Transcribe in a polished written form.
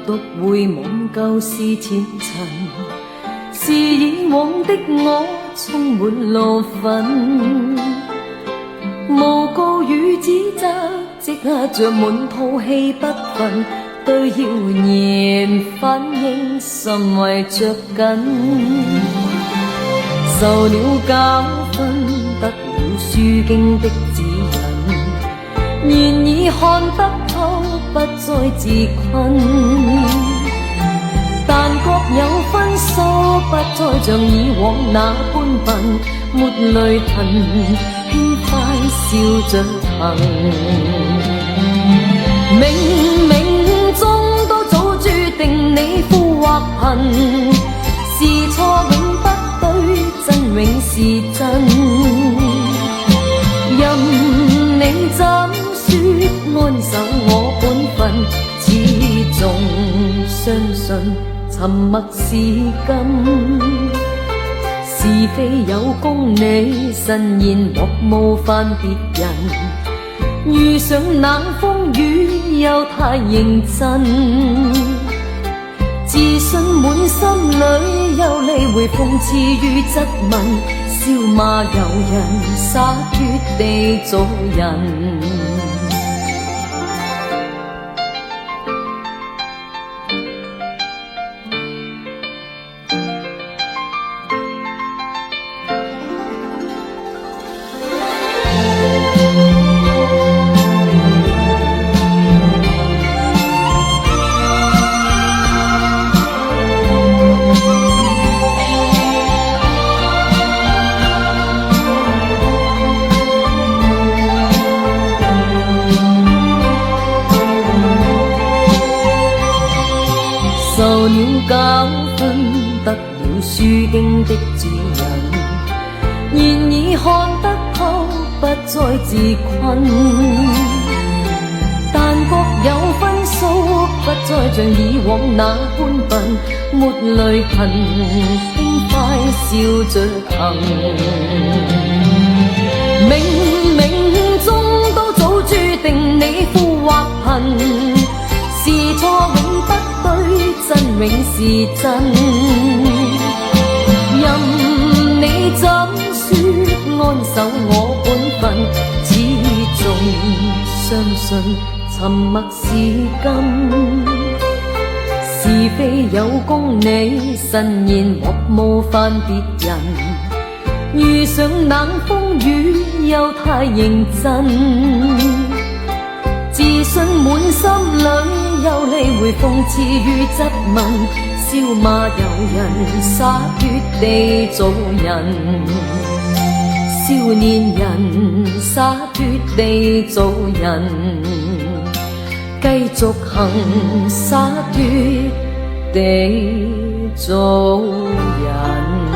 獨回望舊事前塵，是以往的我充滿怒憤，誣告與指責積壓着滿肚氣不忿，對謠言反應甚為着緊，受了教訓，得了書經的指引，現已看得透，不再自困，但各有分數，不再像以往那般笨，沒淚痕，輕快笑着行。冥冥中都早注定你富或貧，是錯永不對，真永是真。任你怎說安守我本分，始終相信沉默是金。是非有功你慎言莫冒犯別人，遇上冷風雨又太認真，自信滿心裏又理會諷刺與質問，笑罵由人，灑脱地做人。受了教訓，得了書經的指引，現已看得透，不再自困，但各有分數，不再像以往那般笨，沒淚痕，輕快笑着行。冥冥中都早注定你富或貧，是錯永不對，真永是真。任你怎說安守我本分，始終相信沉默是金。是非有功你慎言莫冒犯別人，遇上冷風雨又太認真，自信滿心裏又理會諷刺與質問，笑罵由人，灑脱地做人。少年人灑脱地做人，繼續行灑脱地做人。